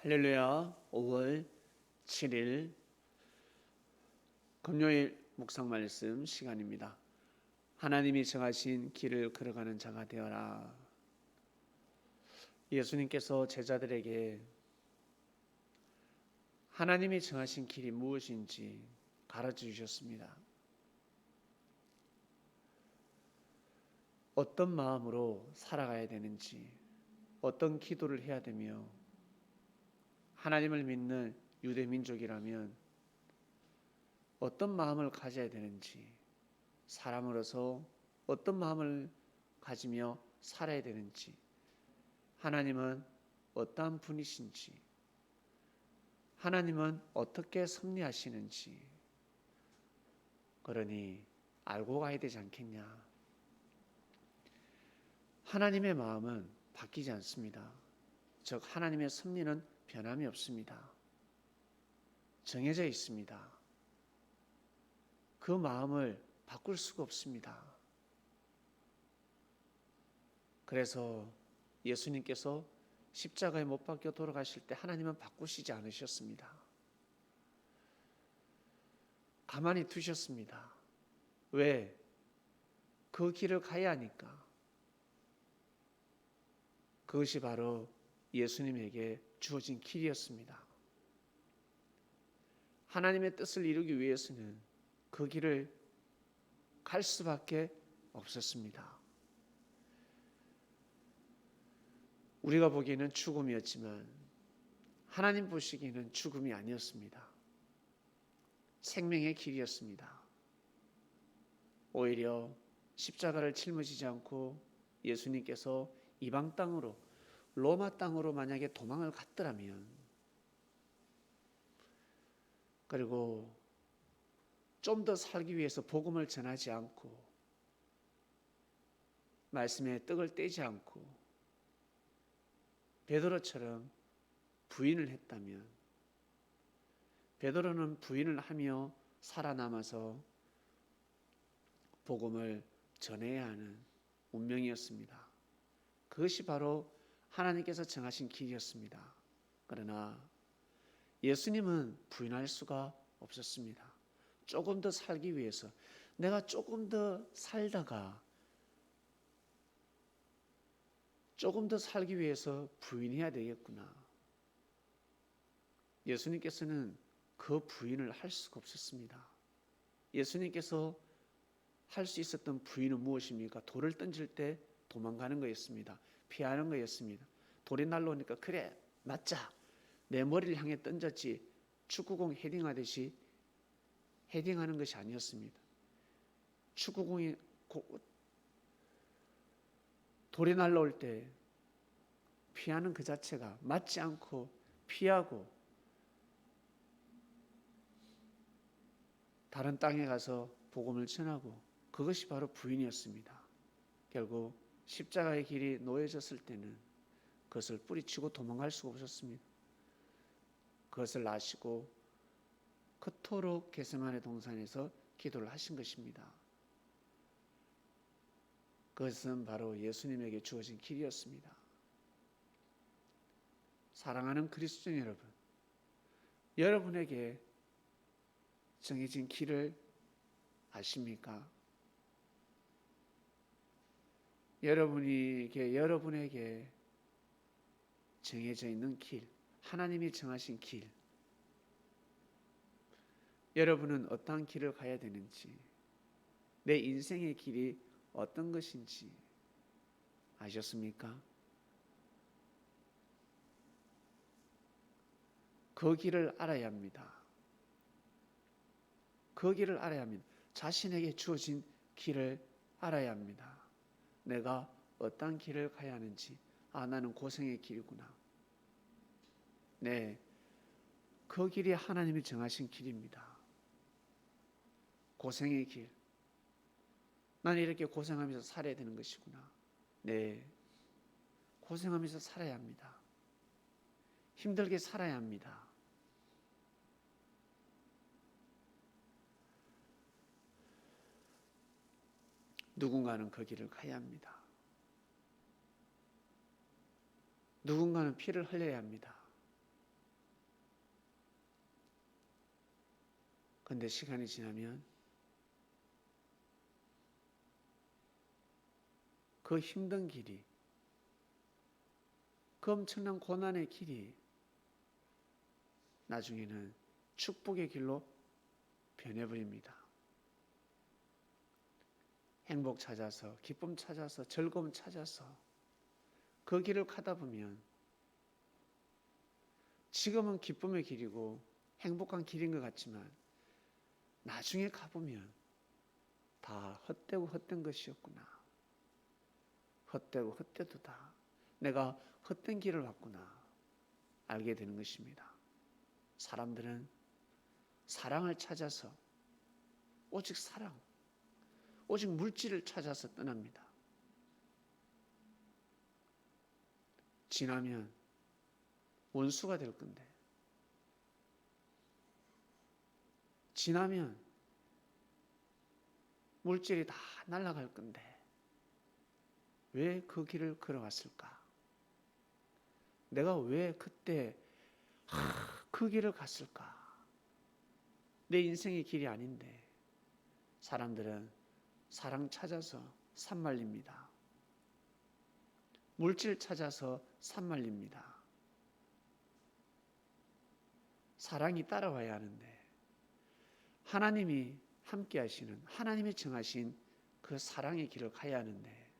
할렐루야. 5월 7일 금요일 묵상 말씀 시간입니다. 하나님이 정하신 길을 걸어가는 자가 되어라. 예수님께서 제자들에게 하나님이 정하신 길이 무엇인지 가르쳐 주셨습니다. 어떤 마음으로 살아가야 되는지, 어떤 기도를 해야 되며, 하나님을 믿는 유대 민족이라면 어떤 마음을 가져야 되는지, 사람으로서 어떤 마음을 가지며 살아야 되는지, 하나님은 어떠한 분이신지, 하나님은 어떻게 섭리하시는지, 그러니 알고 가야 되지 않겠냐. 하나님의 마음은 바뀌지 않습니다. 즉 하나님의 섭리는 변함이 없습니다. 정해져 있습니다. 그 마음을 바꿀 수가 없습니다. 그래서 예수님께서 십자가에 못 박혀 돌아가실 때 하나님은 바꾸시지 않으셨습니다. 가만히 두셨습니다. 왜? 그 길을 가야 하니까. 그것이 바로 예수님에게 주어진 길이었습니다. 하나님의 뜻을 이루기 위해서는 그 길을 갈 수밖에 없었습니다. 우리가 보기에는 죽음이었지만 하나님 보시기에는 죽음이 아니었습니다. 생명의 길이었습니다. 오히려 십자가를 짊어지지 않고 예수님께서 이방 땅으로, 로마 땅으로 만약에 도망을 갔더라면, 그리고 좀 더 살기 위해서 복음을 전하지 않고 말씀에 떡을 떼지 않고 베드로처럼 부인을 했다면, 베드로는 부인을 하며 살아남아서 복음을 전해야 하는 운명이었습니다. 그것이 바로 하나님께서 정하신 길이었습니다. 그러나 예수님은 부인할 수가 없었습니다. 조금 더 살기 위해서, 내가 조금 더 살다가 조금 더 살기 위해서 부인해야 되겠구나. 예수님께서는 그 부인을 할 수가 없었습니다. 예수님께서 할 수 있었던 부인은 무엇입니까? 돌을 던질 때 도망가는 거였습니다. 피하는 거였습니다. 돌이 날라오니까 그래 맞자, 내 머리를 향해 던졌지, 축구공 헤딩하듯이 헤딩하는 것이 아니었습니다. 축구공이 돌이 날라올 때 피하는 그 자체가, 맞지 않고 피하고 다른 땅에 가서 복음을 전하고, 그것이 바로 부인이었습니다. 결국 십자가의 길이 놓여졌을 때는 그것을 뿌리치고 도망갈 수가 없었습니다. 그것을 아시고 그토록 겟세마네 동산에서 기도를 하신 것입니다. 그것은 바로 예수님에게 주어진 길이었습니다. 사랑하는 그리스도인 여러분, 여러분에게 정해진 길을 아십니까? 여러분에게 정해져 있는 길, 하나님이 정하신 길, 여러분은 어떠한 길을 가야 되는지, 내 인생의 길이 어떤 것인지 아셨습니까? 그 길을 알아야 합니다. 그 길을 알아야 합니다. 자신에게 주어진 길을 알아야 합니다. 내가 어떤 길을 가야 하는지, 나는 고생의 길이구나. 네, 그 길이 하나님이 정하신 길입니다. 고생의 길. 나는 이렇게 고생하면서 살아야 되는 것이구나. 네, 고생하면서 살아야 합니다. 힘들게 살아야 합니다. 누군가는 그 길을 가야 합니다. 누군가는 피를 흘려야 합니다. 근데 시간이 지나면 그 힘든 길이, 그 엄청난 고난의 길이 나중에는 축복의 길로 변해버립니다. 행복 찾아서, 기쁨 찾아서, 즐거움 찾아서 그 길을 가다 보면 지금은 기쁨의 길이고 행복한 길인 것 같지만 나중에 가보면 다 헛되고 헛된 것이었구나. 헛되고 헛되도다. 내가 헛된 길을 왔구나. 알게 되는 것입니다. 사람들은 사랑을 찾아서 오직 사랑, 오직 물질을 찾아서 떠납니다. 지나면 원수가 될 건데, 지나면 물질이 다 날아갈 건데 왜 그 길을 걸어갔을까? 내가 왜 그때 그 길을 갔을까? 내 인생의 길이 아닌데 사람들은 사랑 찾아서 산말립니다. 물질 찾아서 산말립니다. 사랑이 따라와야 하는데 하나님이 함께 하시는, 하나님이 정하신 그 사랑의 길을 가야 하는데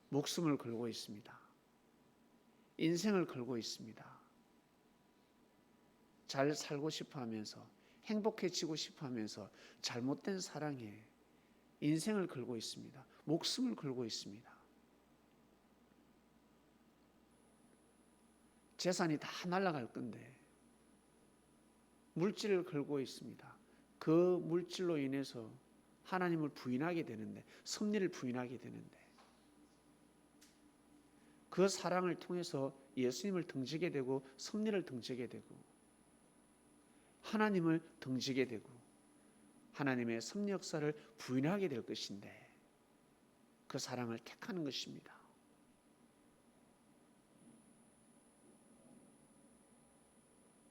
목숨을 걸고 있습니다. 인생을 걸고 있습니다. 잘 살고 싶어 하면서, 행복해지고 싶어 하면서 잘못된 사랑에 인생을 걸고 있습니다. 목숨을 걸고 있습니다. 재산이 다 날아갈 건데 물질을 걸고 있습니다. 그 물질로 인해서 하나님을 부인하게 되는데, 섭리를 부인하게 되는데, 그 사랑을 통해서 예수님을 등지게 되고 섭리를 등지게 되고 하나님을 등지게 되고 하나님의 섭리 역사를 부인하게 될 것인데 그 사랑을 택하는 것입니다.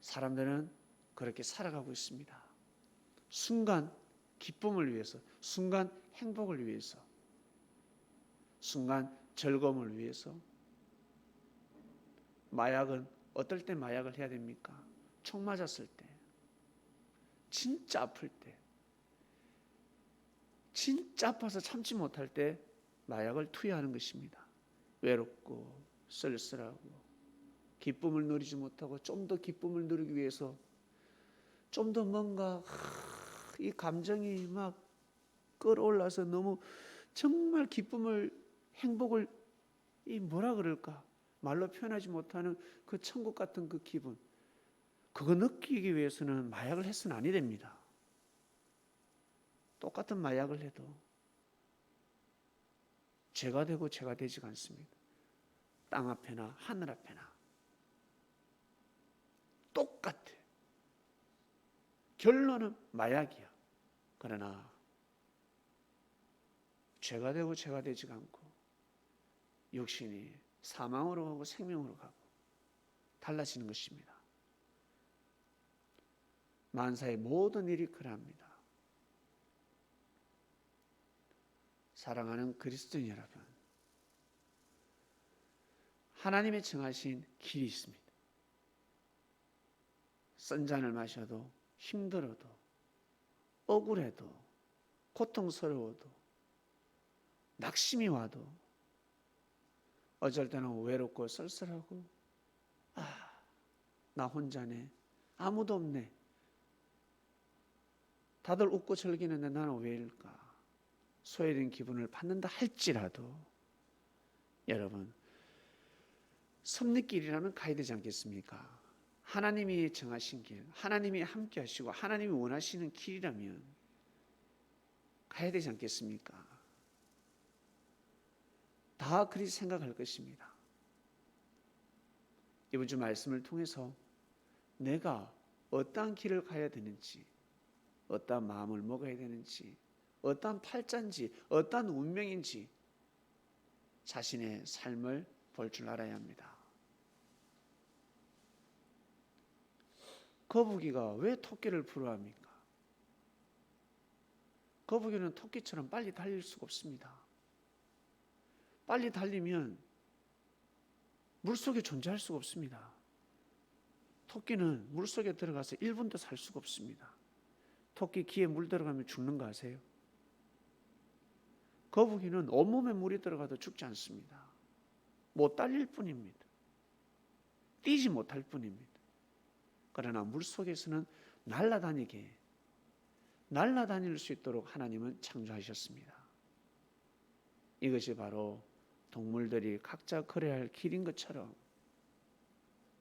사람들은 그렇게 살아가고 있습니다. 순간 기쁨을 위해서, 순간 행복을 위해서, 순간 즐거움을 위해서. 마약은 어떨 때 마약을 해야 됩니까? 총 맞았을 때, 진짜 아플 때, 진짜 아파서 참지 못할 때 마약을 투여하는 것입니다. 외롭고 쓸쓸하고 기쁨을 누리지 못하고 좀 더 기쁨을 누리기 위해서 좀 더 뭔가 이 감정이 막 끌어올라서 너무 정말 기쁨을, 행복을, 이 뭐라 그럴까, 말로 표현하지 못하는 그 천국 같은 그 기분, 그거 느끼기 위해서는 마약을 해서는 아니 됩니다. 똑같은 마약을 해도 죄가 되고 죄가 되지가 않습니다. 땅 앞에나 하늘 앞에나 똑같아. 결론은 마약이야. 그러나 죄가 되고 죄가 되지가 않고 육신이 사망으로 가고 생명으로 가고 달라지는 것입니다. 만사의 모든 일이 그러합니다. 사랑하는 그리스도인 여러분, 하나님의 정하신 길이 있습니다. 쓴 잔을 마셔도 힘들어도 억울해도 고통스러워도 낙심이 와도 어쩔 때는 외롭고 쓸쓸하고 나 혼자네, 아무도 없네, 다들 웃고 즐기는데 나는 왜일까, 소외된 기분을 받는다 할지라도 여러분 섭리길이라면 가야 되지 않겠습니까? 하나님이 정하신 길, 하나님이 함께 하시고 하나님이 원하시는 길이라면 가야 되지 않겠습니까? 다 그리 생각할 것입니다. 이번 주 말씀을 통해서 내가 어떠한 길을 가야 되는지, 어떠한 마음을 먹어야 되는지, 어떠한 팔자인지, 어떠한 운명인지 자신의 삶을 볼 줄 알아야 합니다. 거북이가 왜 토끼를 부러워합니까? 거북이는 토끼처럼 빨리 달릴 수가 없습니다. 빨리 달리면 물속에 존재할 수가 없습니다. 토끼는 물속에 들어가서 1분도 살 수가 없습니다. 토끼 귀에 물 들어가면 죽는 거 아세요? 거북이는 온몸에 물이 들어가도 죽지 않습니다. 못 달릴 뿐입니다. 뛰지 못할 뿐입니다. 그러나 물속에서는 날아다닐 수 있도록 하나님은 창조하셨습니다. 이것이 바로 동물들이 각자 걸어야 할 길인 것처럼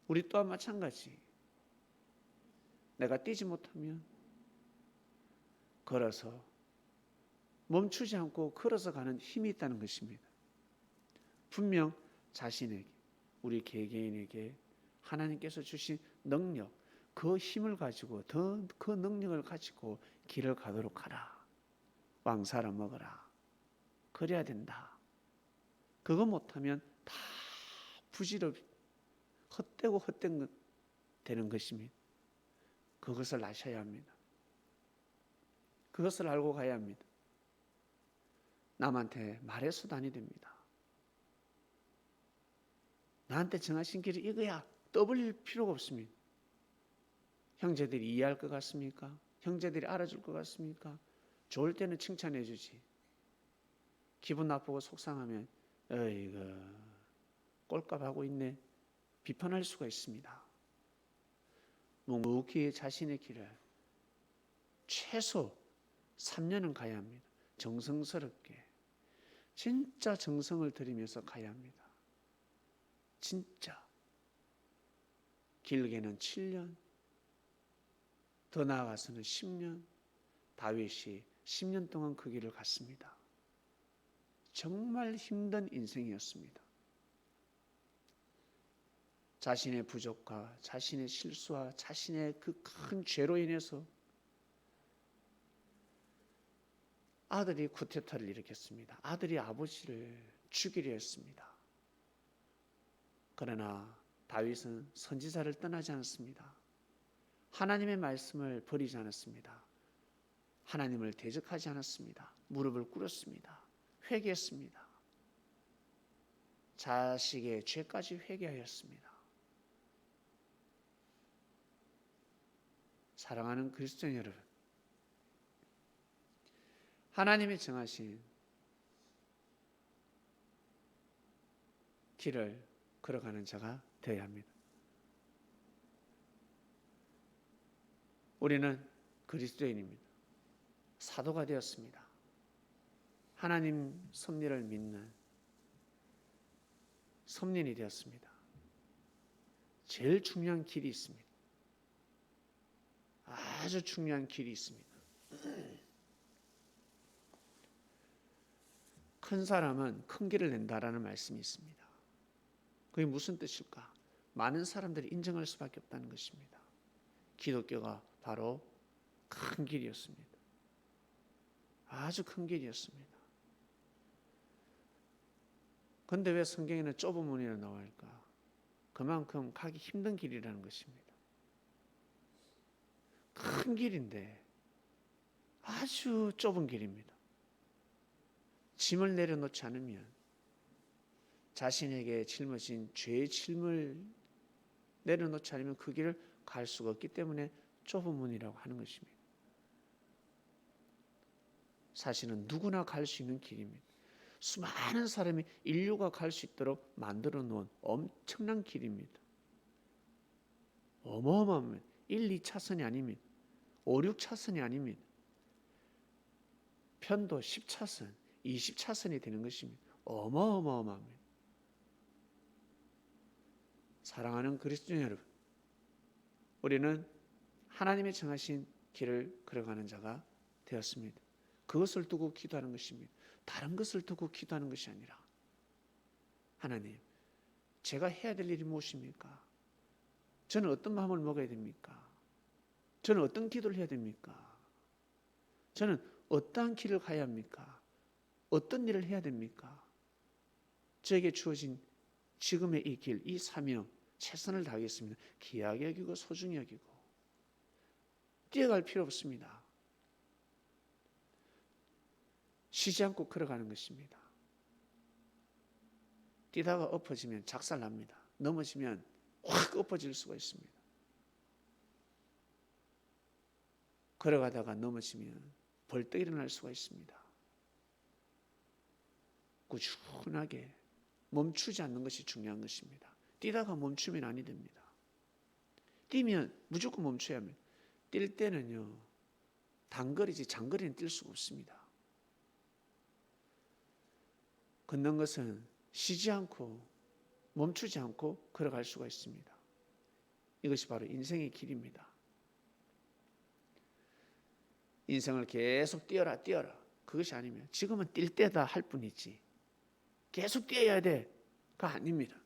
우리 또한 마찬가지. 내가 뛰지 못하면 걸어서 멈추지 않고 걸어서 가는 힘이 있다는 것입니다. 분명 자신에게, 우리 개개인에게 하나님께서 주신 능력, 그 힘을 가지고 그 능력을 가지고 길을 가도록 하라. 왕사라 먹어라. 그래야 된다. 그거 못하면 다 부질없 헛되고 헛된 되는 것입니다. 그것을 아셔야 합니다. 그것을 알고 가야 합니다. 남한테 말해서도 아니 됩니다. 나한테 정하신 길이 이거야. 떠벌릴 필요가 없습니다. 형제들이 이해할 것 같습니까? 형제들이 알아줄 것 같습니까? 좋을 때는 칭찬해 주지. 기분 나쁘고 속상하면 어이구 꼴값하고 있네. 비판할 수가 있습니다. 묵묵히 자신의 길을 최소 3년은 가야 합니다. 정성스럽게 진짜 정성을 들이면서 가야 합니다. 진짜 길게는 7년, 더 나아가서는 10년. 다윗이 10년 동안 그 길을 갔습니다. 정말 힘든 인생이었습니다. 자신의 부족과 자신의 실수와 자신의 그 큰 죄로 인해서 아들이 쿠데타를 일으켰습니다. 아들이 아버지를 죽이려 했습니다. 그러나 다윗은 선지자를 떠나지 않았습니다. 하나님의 말씀을 버리지 않았습니다. 하나님을 대적하지 않았습니다. 무릎을 꿇었습니다. 회개했습니다. 자식의 죄까지 회개하였습니다. 사랑하는 그리스도인 여러분, 하나님이 정하신 길을 걸어가는 자가 되어야 합니다. 우리는 그리스도인입니다. 사도가 되었습니다. 하나님 섭리를 믿는 섭리인이 되었습니다. 제일 중요한 길이 있습니다. 아주 중요한 길이 있습니다. 큰 사람은 큰 길을 낸다라는 말씀이 있습니다. 그게 무슨 뜻일까? 많은 사람들이 인정할 수밖에 없다는 것입니다. 기독교가 바로 큰 길이었습니다. 아주 큰 길이었습니다. 그런데 왜 성경에는 좁은 문이라 나올까? 그만큼 가기 힘든 길이라는 것입니다. 큰 길인데 아주 좁은 길입니다. 짐을 내려놓지 않으면, 자신에게 짊어진 죄의 짐을 내려놓지 않으면 그 길을 갈 수가 없기 때문에 좁은 문이라고 하는 것입니다. 사실은 누구나 갈 수 있는 길입니다. 수많은 사람이 인류가 갈 수 있도록 만들어 놓은 엄청난 길입니다. 어마어마합니다. 1, 2차선이 아닙니다. 5, 6차선이 아닙니다. 편도 10차선, 20차선이 되는 것입니다. 어마어마합니다. 사랑하는 그리스도 여러분, 우리는 하나님의 정하신 길을 걸어가는 자가 되었습니다. 그것을 두고 기도하는 것입니다. 다른 것을 두고 기도하는 것이 아니라, 하나님, 제가 해야 될 일이 무엇입니까? 저는 어떤 마음을 먹어야 됩니까? 저는 어떤 기도를 해야 됩니까? 저는 어떠한 길을 가야 합니까? 어떤 일을 해야 됩니까? 저에게 주어진 지금의 이 길, 이 사명, 최선을 다하겠습니다. 귀하게 여기고 소중히 여기고 뛰어갈 필요 없습니다. 쉬지 않고 걸어가는 것입니다. 뛰다가 엎어지면 작살납니다. 넘어지면 확 엎어질 수가 있습니다. 걸어가다가 넘어지면 벌떡 일어날 수가 있습니다. 꾸준하게 멈추지 않는 것이 중요한 것입니다. 뛰다가 멈추면 아니 됩니다. 뛰면 무조건 멈춰야 합니다. 뛸 때는요, 단거리지 장거리는 뛸 수가 없습니다. 걷는 것은 쉬지 않고 멈추지 않고 걸어갈 수가 있습니다. 이것이 바로 인생의 길입니다. 인생을 계속 뛰어라 그것이 아니면 지금은 뛸 때다 할 뿐이지 계속 뛰어야 돼가 아닙니다.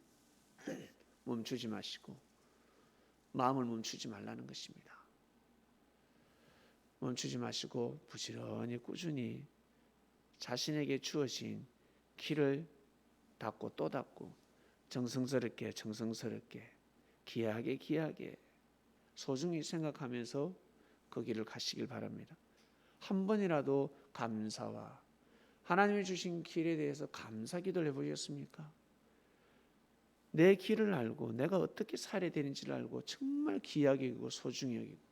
멈추지 마시고 마음을 멈추지 말라는 것입니다. 멈추지 마시고 부지런히 꾸준히 자신에게 주어진 길을 닦고 또 닦고 정성스럽게 귀하게 소중히 생각하면서 그 길을 가시길 바랍니다. 한 번이라도 감사와 하나님이 주신 길에 대해서 감사 기도를 해보셨습니까? 내 길을 알고 내가 어떻게 살아야 되는지를 알고 정말 귀하게 여기고 소중히 여기고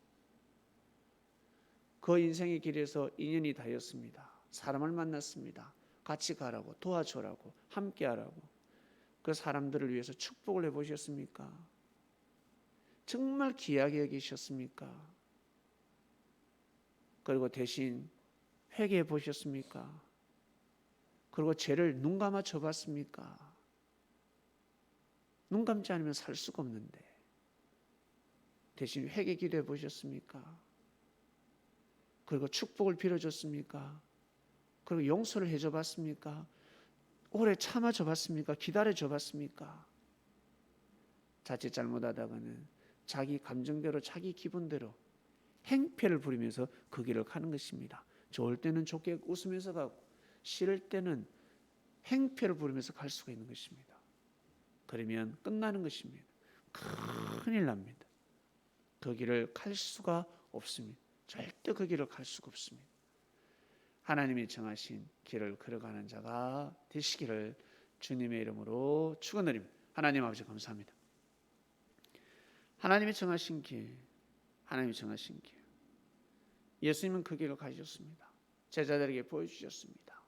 그 인생의 길에서 인연이 닿았습니다. 사람을 만났습니다. 같이 가라고 도와줘라고 함께하라고 그 사람들을 위해서 축복을 해보셨습니까? 정말 귀하게 여기셨습니까? 그리고 대신 회개해 보셨습니까? 그리고 죄를 눈 감아 줘봤습니까? 눈 감지 않으면 살 수가 없는데 대신 회개 기도해 보셨습니까? 그리고 축복을 빌어줬습니까? 그리고 용서를 해줘 봤습니까? 오래 참아줘 봤습니까? 기다려줘 봤습니까? 자칫 잘못하다가는 자기 감정대로 자기 기분대로 행패를 부리면서 그 길을 가는 것입니다. 좋을 때는 좋게 웃으면서 가고 싫을 때는 행패를 부리면서 갈 수가 있는 것입니다. 그러면 끝나는 것입니다. 큰일 납니다. 그 길을 갈 수가 없습니다. 절대 그 길을 갈 수가 없습니다. 하나님이 정하신 길을 걸어가는 자가 되시기를 주님의 이름으로 축원드립니다. 하나님 아버지 감사합니다. 하나님이 정하신 길, 예수님은 그 길을 가셨습니다. 제자들에게 보여주셨습니다.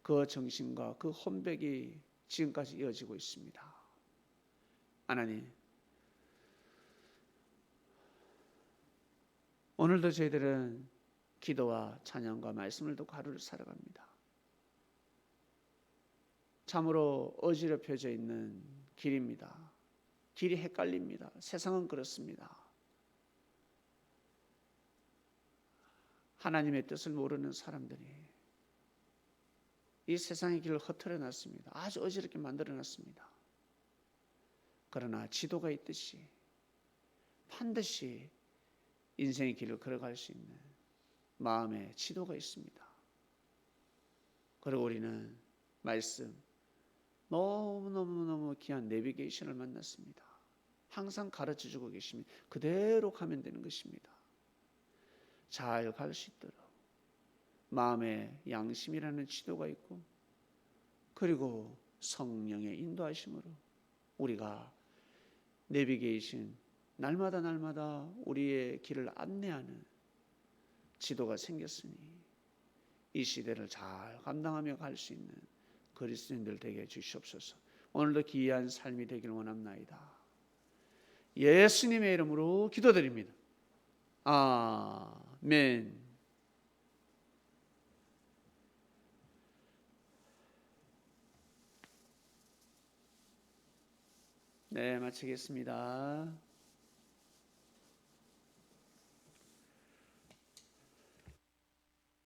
그 정신과 그 혼백이 지금까지 이어지고 있습니다. 하나님, 오늘도 저희들은 기도와 찬양과 말씀을 듣고 하루를 살아갑니다. 참으로 어지럽혀져 있는 길입니다. 길이 헷갈립니다. 세상은 그렇습니다. 하나님의 뜻을 모르는 사람들이 이 세상의 길을 허틀어 놨습니다. 아주 어지럽게 만들어 놨습니다. 그러나 지도가 있듯이 반드시 인생의 길을 걸어갈 수 있는 마음의 지도가 있습니다. 그리고 우리는 말씀, 너무너무 귀한 내비게이션을 만났습니다. 항상 가르쳐주고 계십니다. 그대로 가면 되는 것입니다. 잘 갈 수 있도록 마음의 양심이라는 지도가 있고 그리고 성령의 인도하심으로 우리가 내비게이션 날마다 우리의 길을 안내하는 지도가 생겼으니 이 시대를 잘 감당하며 갈 수 있는 그리스도인들 되게 해주시옵소서. 오늘도 귀한 삶이 되길 원합나이다. 예수님의 이름으로 기도드립니다. 아멘. 네, 마치겠습니다.